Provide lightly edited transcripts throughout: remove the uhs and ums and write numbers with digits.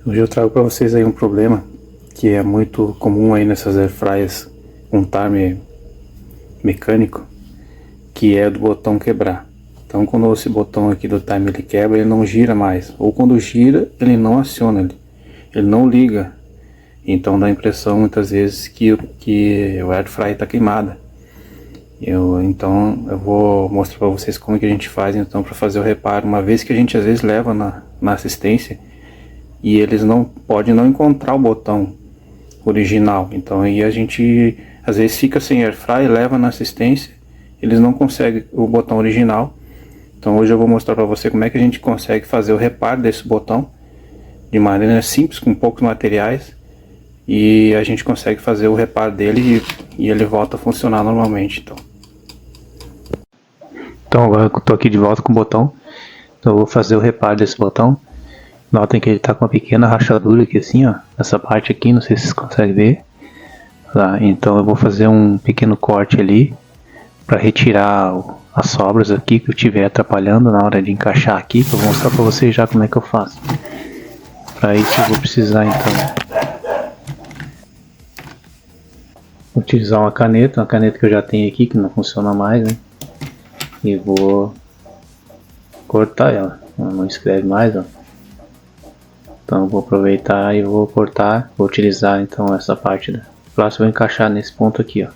Hoje eu trago para vocês aí um problema que é muito comum aí nessas airfryers com timer mecânico, que é do botão quebrar. Então quando esse botão aqui do timer ele quebra, ele não gira mais, ou quando gira ele não aciona, ele não liga. Então dá a impressão muitas vezes que o airfryer está queimada. Então eu vou mostrar para vocês como que a gente faz então para fazer o reparo, uma vez que a gente às vezes leva na assistência e eles podem não encontrar o botão original. Então aí a gente às vezes fica sem airfryer, leva na assistência, eles não conseguem o botão original. Então hoje eu vou mostrar para você como é que a gente consegue fazer o reparo desse botão de maneira simples, com poucos materiais, e a gente consegue fazer o reparo dele e ele volta a funcionar normalmente. Então agora eu estou aqui de volta com o botão, então eu vou fazer o reparo desse botão. Notem que ele está com uma pequena rachadura aqui assim, ó, essa parte aqui, não sei se vocês conseguem ver. Tá, então eu vou fazer um pequeno corte ali para retirar as sobras aqui que eu estiver atrapalhando na hora de encaixar aqui, que eu vou mostrar para vocês já como é que eu faço. Para isso eu vou precisar então utilizar uma caneta que eu já tenho aqui, que não funciona mais, né? E vou cortar ela, ela não escreve mais, ó. Então eu vou aproveitar e vou cortar, vou utilizar então essa parte da plástico, vou encaixar nesse ponto aqui, ó.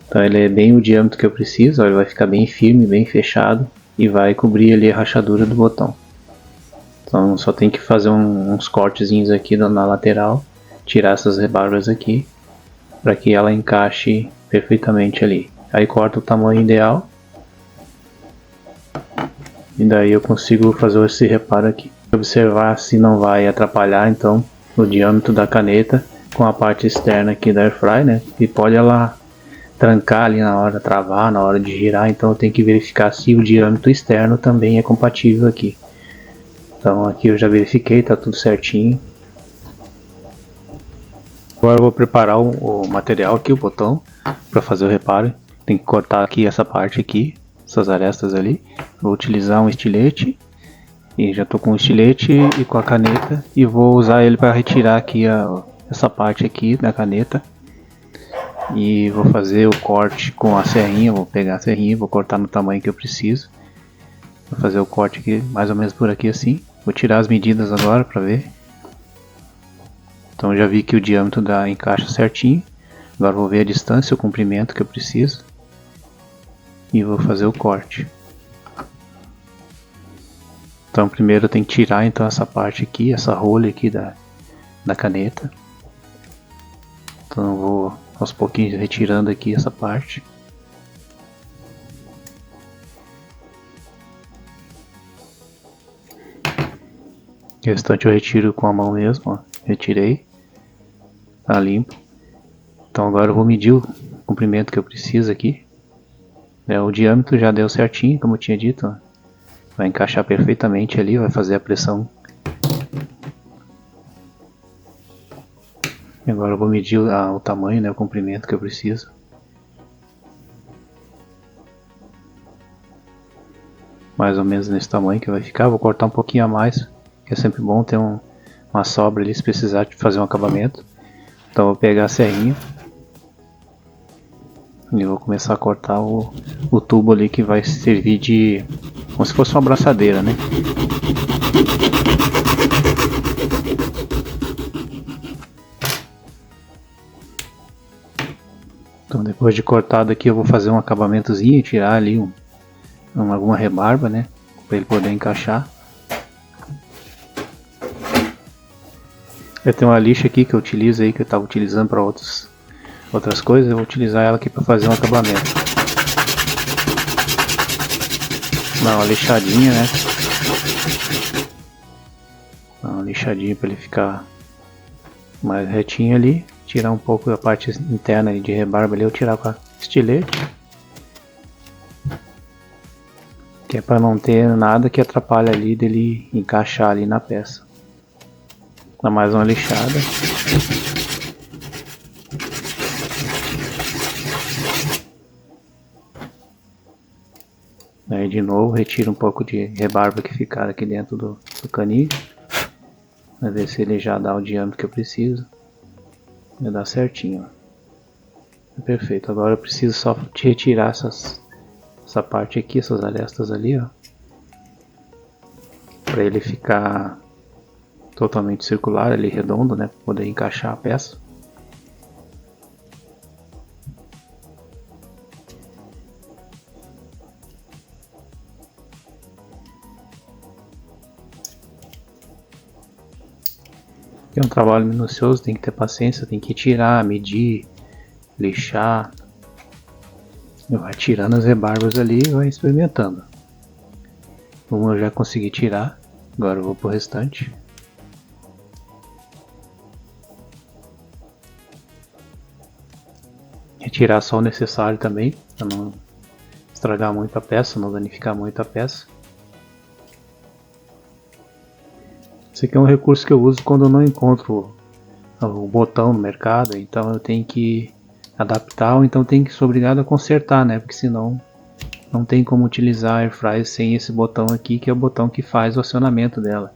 Então ele é bem o diâmetro que eu preciso, ó, ele vai ficar bem firme, bem fechado e vai cobrir ali a rachadura do botão. Então só tem que fazer uns cortezinhos aqui na lateral, tirar essas rebarbas aqui, para que ela encaixe perfeitamente ali. Aí corta o tamanho ideal, e daí eu consigo fazer esse reparo aqui. Observar se não vai atrapalhar então o diâmetro da caneta com a parte externa aqui da airfryer, né? E pode ela trancar ali na hora, travar na hora de girar, então eu tenho que verificar se o diâmetro externo também é compatível aqui. Então aqui eu já verifiquei, tá tudo certinho. Agora eu vou preparar o material aqui, o botão, para fazer o reparo. Tem que cortar aqui essa parte aqui, essas arestas ali. Vou utilizar um estilete, e já estou com o estilete e com a caneta, e vou usar ele para retirar aqui essa parte aqui da caneta. E vou fazer o corte com a serrinha, vou pegar a serrinha, vou cortar no tamanho que eu preciso. Vou fazer o corte aqui, mais ou menos por aqui assim. Vou tirar as medidas agora para ver. Então já vi que o diâmetro encaixa certinho. Agora vou ver a distância, o comprimento que eu preciso. E vou fazer o corte. Então primeiro eu tenho que tirar então essa parte aqui, essa rolha aqui da caneta. Então eu vou aos pouquinhos retirando aqui essa parte. O restante eu retiro com a mão mesmo, ó. Retirei. Tá limpo. Então agora eu vou medir o comprimento que eu preciso aqui. O diâmetro já deu certinho, como eu tinha dito, ó. Vai encaixar perfeitamente ali, vai fazer a pressão. E agora eu vou medir o tamanho, né, o comprimento que eu preciso. Mais ou menos nesse tamanho que vai ficar. Vou cortar um pouquinho a mais, que é sempre bom ter uma sobra ali se precisar de fazer um acabamento. Então eu vou pegar a serrinha e vou começar a cortar o tubo ali que vai servir de como se fosse uma abraçadeira, né? Então depois de cortado aqui eu vou fazer um acabamentozinho e tirar ali alguma rebarba, né? Para ele poder encaixar. Eu tenho uma lixa aqui que eu utilizo aí, que eu estava utilizando para outras coisas. Eu vou utilizar ela aqui para fazer um acabamento. Dá uma lixadinha, né? Dá uma lixadinha para ele ficar mais retinho ali. Tirar um pouco da parte interna de rebarba ali, eu tirar com a estilete. Que é para não ter nada que atrapalhe ali dele encaixar ali na peça. Dá mais uma lixada. Aí de novo retira um pouco de rebarba que ficar aqui dentro do caninho. Vai ver se ele já dá o diâmetro que eu preciso. Vai dar certinho, ó. Perfeito. Agora eu preciso só retirar essa parte aqui, essas arestas ali, ó, para ele ficar totalmente circular, ali redondo, né, para poder encaixar a peça. É um trabalho minucioso, tem que ter paciência, tem que tirar, medir, lixar. Vai tirando as rebarbas ali e vai experimentando. Um eu já consegui tirar, agora eu vou pro restante. Retirar só o necessário também, para não estragar muito a peça, não danificar muito a peça. Esse aqui é um recurso que eu uso quando eu não encontro o botão no mercado, então eu tenho que adaptar ou então tenho que ser obrigado a consertar, né? Porque senão não tem como utilizar a Airfryer sem esse botão aqui, que é o botão que faz o acionamento dela,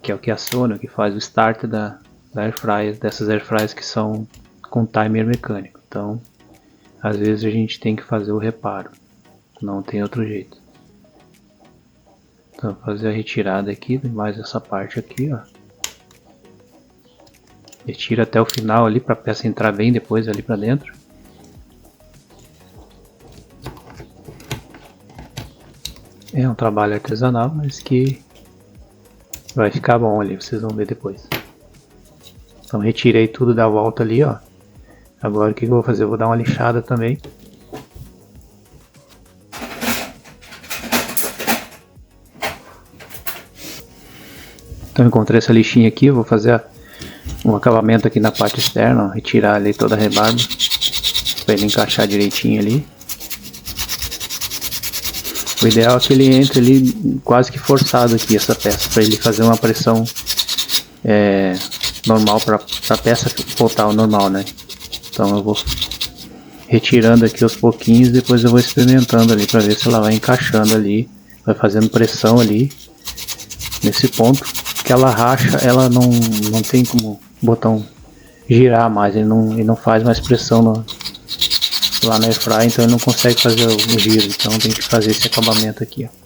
que é o que aciona, o que faz o start da Airfryer, dessas Airfryers que são com timer mecânico. Então, às vezes a gente tem que fazer o reparo, não tem outro jeito. Então, vou fazer a retirada aqui, mais essa parte aqui, ó. Retira até o final ali para a peça entrar bem depois ali para dentro. É um trabalho artesanal, mas que vai ficar bom ali, vocês vão ver depois. Então retirei tudo da volta ali, ó. Agora o que eu vou fazer? Eu vou dar uma lixada também. Então encontrei essa lixinha aqui, eu vou fazer um acabamento aqui na parte externa, ó, retirar ali toda a rebarba para ele encaixar direitinho ali. O ideal é que ele entre ali quase que forçado aqui, essa peça, para ele fazer uma pressão normal para a peça voltar ao normal, né? Então eu vou retirando aqui aos pouquinhos, depois eu vou experimentando ali para ver se ela vai encaixando ali, vai fazendo pressão ali nesse ponto. Que ela racha, ela não tem como o botão girar mais, ele não faz mais pressão lá na Airfryer, então ele não consegue fazer o giro, então tem que fazer esse acabamento aqui, ó.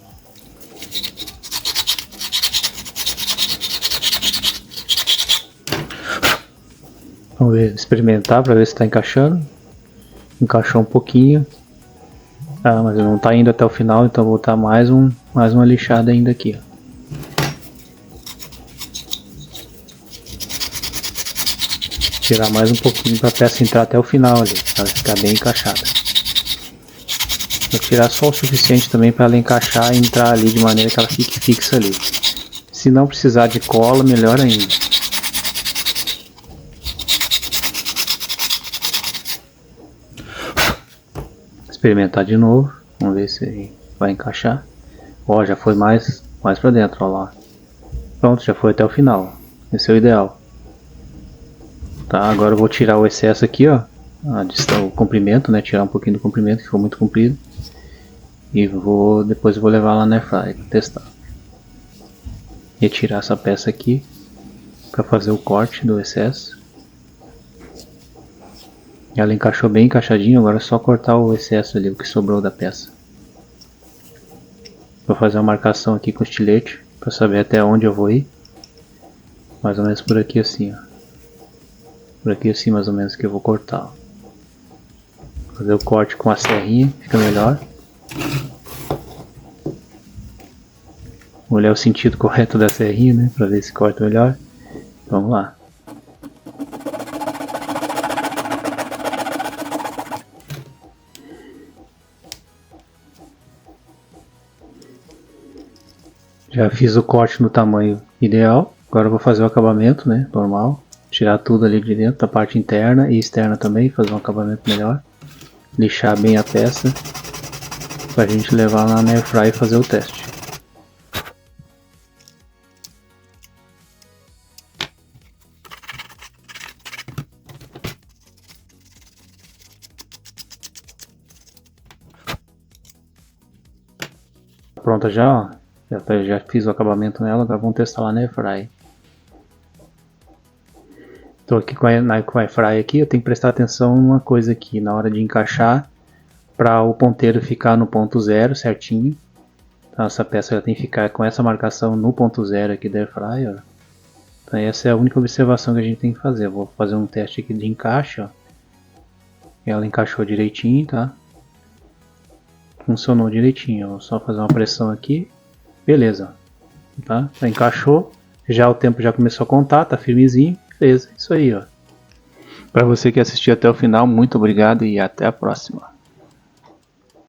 Vamos ver, experimentar para ver se está encaixando. Encaixou um pouquinho. Ah, mas não está indo até o final, então vou botar mais uma lixada ainda aqui, ó. Tirar mais um pouquinho para a peça entrar até o final ali, para ela ficar bem encaixada. Vou tirar só o suficiente também para ela encaixar e entrar ali de maneira que ela fique fixa ali. Se não precisar de cola, melhor ainda. Experimentar de novo, vamos ver se vai encaixar. Ó, já foi mais para dentro, ó lá. Pronto, já foi até o final. Esse é o ideal. Tá, agora eu vou tirar o excesso aqui, ó, o comprimento, né, tirar um pouquinho do comprimento, que ficou muito comprido. E depois eu vou levar lá na Airfryer para testar. Retirar essa peça aqui para fazer o corte do excesso. Ela encaixou bem encaixadinho, agora é só cortar o excesso ali, o que sobrou da peça. Vou fazer uma marcação aqui com o estilete para saber até onde eu vou ir. Mais ou menos por aqui assim, ó. Por aqui assim mais ou menos que eu vou cortar. Fazer o corte com a serrinha, fica melhor. Olhar o sentido correto da serrinha, né, para ver se corta melhor. Vamos lá. Já fiz o corte no tamanho ideal. Agora eu vou fazer o acabamento, né, normal. Tirar tudo ali de dentro, da parte interna e externa também, fazer um acabamento melhor. Lixar bem a peça para a gente levar lá na Airfryer e fazer o teste. Pronta já, ó. Já fiz o acabamento nela, agora vamos testar lá na Airfryer. Estou aqui com a airfryer aqui, eu tenho que prestar atenção numa coisa aqui na hora de encaixar para o ponteiro ficar no ponto zero certinho. Então essa peça já tem que ficar com essa marcação no ponto zero aqui da airfryer. Então essa é a única observação que a gente tem que fazer. Eu vou fazer um teste aqui de encaixe, ó. Ela encaixou direitinho, tá? Funcionou direitinho. Vou só fazer uma pressão aqui. Beleza, tá? Encaixou. Já o tempo já começou a contar, tá firmezinho. Beleza, isso aí, ó. Para você que assistiu até o final, muito obrigado e até a próxima.